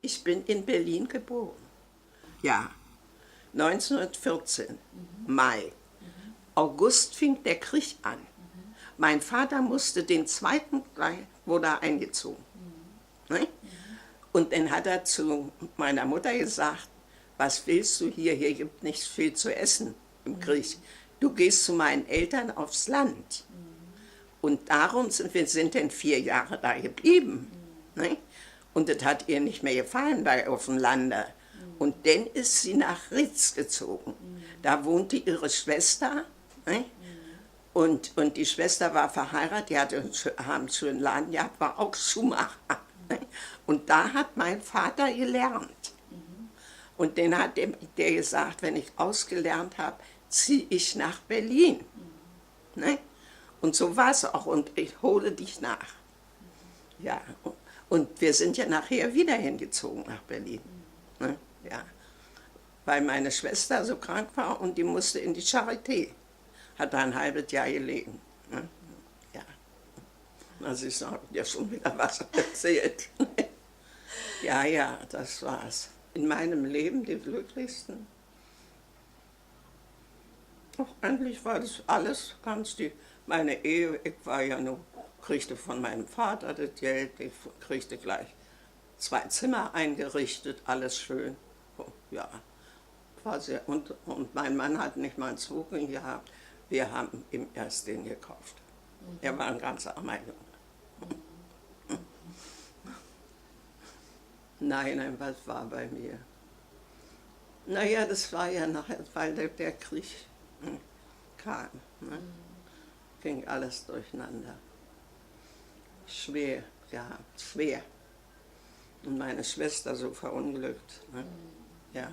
Ich bin in Berlin geboren. Ja, 1914, Mai. August fing der Krieg an. Mein Vater musste den zweiten gleich, wurde er eingezogen. Ne? Und dann hat er zu meiner Mutter gesagt, was willst du hier? Hier gibt nicht viel zu essen im Krieg. Du gehst zu meinen Eltern aufs Land. Und darum sind wir dann 4 Jahre da geblieben. Ne? Und das hat ihr nicht mehr gefallen bei auf dem Lande. Und dann ist sie nach Ritz gezogen. Da wohnte ihre Schwester. Ne? Und die Schwester war verheiratet, die hatte einen schönen Laden gehabt, war auch Schuhmacher. Ne? Und da hat mein Vater gelernt. Und dann hat der gesagt, wenn ich ausgelernt habe, ziehe ich nach Berlin. Ne? Und so war es auch. Und ich hole dich nach. Ja. Und wir sind ja nachher wieder hingezogen nach Berlin. Ne? Ja. Weil meine Schwester so krank war und die musste in die Charité. Hat da ein halbes Jahr gelegen. Ne? Ja. Also ich habe ja schon wieder was erzählt. Ja, ja, das war's. In meinem Leben die glücklichsten. Ach, eigentlich war das alles ganz meine Ehe, ich war ja nur, kriegte von meinem Vater das Geld, ich kriegte gleich 2 Zimmer eingerichtet, alles schön. Ja, war sehr, und mein Mann hat nicht mal einen Zwogen gehabt, wir haben ihm erst den gekauft. Er war ein ganz armer Junge. Nein, was war bei mir? Naja, das war ja nachher, weil der Krieg kam. Ne? Ging alles durcheinander. Schwer gehabt, schwer. Und meine Schwester so verunglückt. Ne? Ja,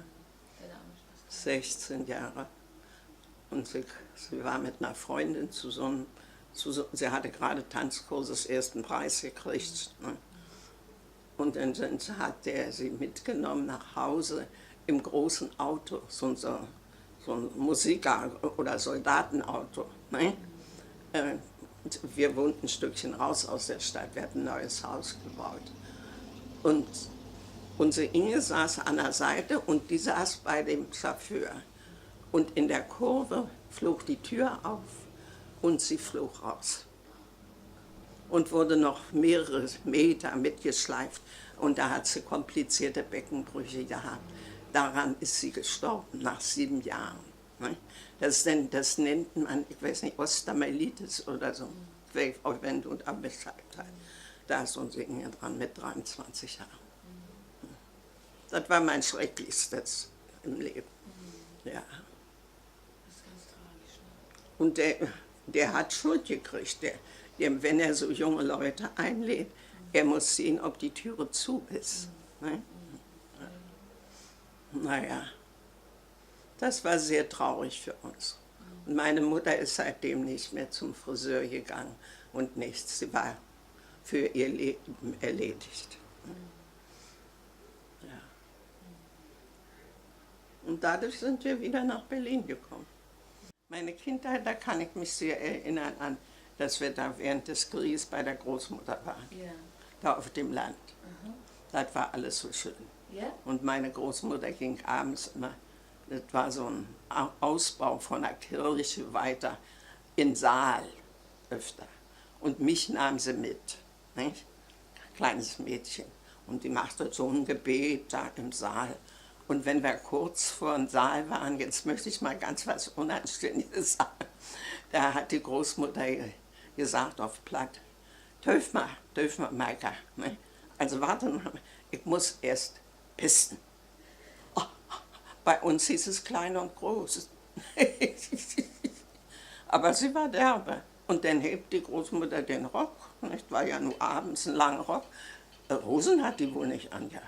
16 Jahre. Und sie war mit einer Freundin zusammen. Sie hatte gerade Tanzkurses ersten Preis gekriegt. Ne? Und dann hat der sie mitgenommen nach Hause im großen Auto, so ein Musiker- oder Soldatenauto. Ne? Wir wohnten ein Stückchen raus aus der Stadt, wir hatten ein neues Haus gebaut. Und unsere Inge saß an der Seite und die saß bei dem Chauffeur. Und in der Kurve flog die Tür auf und sie flog raus. Und wurde noch mehrere Meter mitgeschleift. Und da hat sie komplizierte Beckenbrüche gehabt. Daran ist sie gestorben, nach 7 Jahren. Das nennt man, ich weiß nicht, Osteomyelitis oder so, wenn du da Bescheid hast. Da ist unsere Inge dran mit 23 Jahren. Das war mein Schrecklichstes im Leben. Ja. Und der hat Schuld gekriegt. Wenn er so junge Leute einlädt, er muss sehen, ob die Türe zu ist. Ne? Naja, das war sehr traurig für uns. Und meine Mutter ist seitdem nicht mehr zum Friseur gegangen und nichts. Sie war für ihr Leben erledigt. Ja. Und dadurch sind wir wieder nach Berlin gekommen. Meine Kindheit, da kann ich mich sehr erinnern an, dass wir da während des Krieges bei der Großmutter waren, ja. Da auf dem Land. Das war alles so schön. Ja? Und meine Großmutter ging abends immer, das war so ein Ausbau von der Kirche weiter, in den Saal öfter. Und mich nahm sie mit, nicht? Kleines Mädchen. Und die machte so ein Gebet da im Saal. Und wenn wir kurz vor dem Saal waren, jetzt möchte ich mal ganz was Unanständiges sagen, da hat die Großmutter gesagt auf Platt, Töf mal, Maika. Ne? Also warte mal, ich muss erst pissen. Oh, bei uns hieß es klein und groß. Aber sie war derbe. Und dann hebt die Großmutter den Rock, nicht? War ja nur abends ein langer Rock. Hosen hat die wohl nicht angehabt.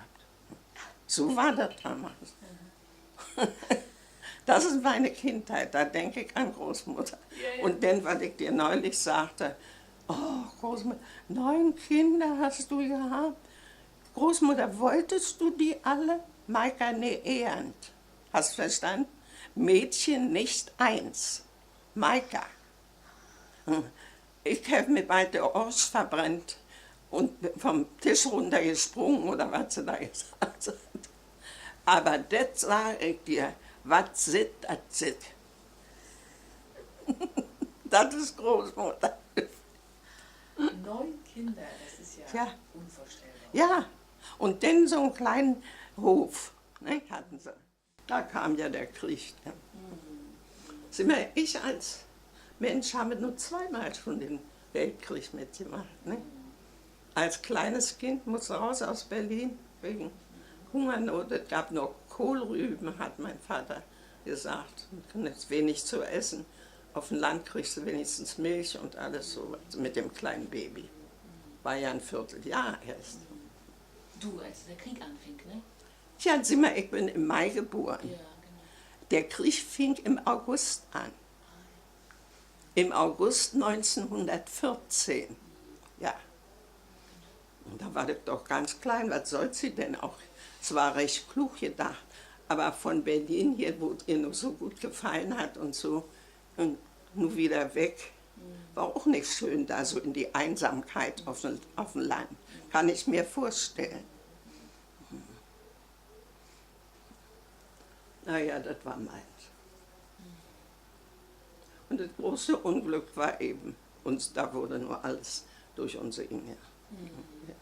So war das damals. Das ist meine Kindheit, da denke ich an Großmutter. Ja, ja. Und dann, weil ich dir neulich sagte, oh Großmutter, 9 Kinder hast du gehabt. Großmutter, wolltest du die alle? Maika, nee, ehend. Hast du verstanden? Mädchen nicht 1. Maika. Ich habe mir bald den Arsch verbrannt und vom Tisch runtergesprungen oder was sie da gesagt hat. Aber das sage ich dir, was sit, das sit. Das ist Großmutter. 9 Kinder, das ist ja, Ja. unvorstellbar. Ja, und dann so einen kleinen Hof, ne, hatten sie. Da kam ja der Krieg. Ne? Sieh mal, ich als Mensch habe nur zweimal schon den Weltkrieg mitgemacht. Ne? Als kleines Kind musste raus aus Berlin wegen Hungernot. Es gab noch Kohlrüben, hat mein Vater gesagt. Und jetzt wenig zu essen. Auf dem Land kriegst du wenigstens Milch und alles so mit dem kleinen Baby. War ja ein Vierteljahr erst. Du, als der Krieg anfing, ne? Tja, sieh mal, ich bin im Mai geboren. Ja, genau. Der Krieg fing im August an. Im August 1914. Ja. Und da war das doch ganz klein, was soll sie denn auch? Es war recht klug gedacht, aber von Berlin hier, wo ihr nur so gut gefallen hat und so, und nur wieder weg, war auch nicht schön, da so in die Einsamkeit auf dem Land. Kann ich mir vorstellen. Naja, das war meins. Und das große Unglück war eben, uns, da wurde nur alles durch unsere Inge. Ja.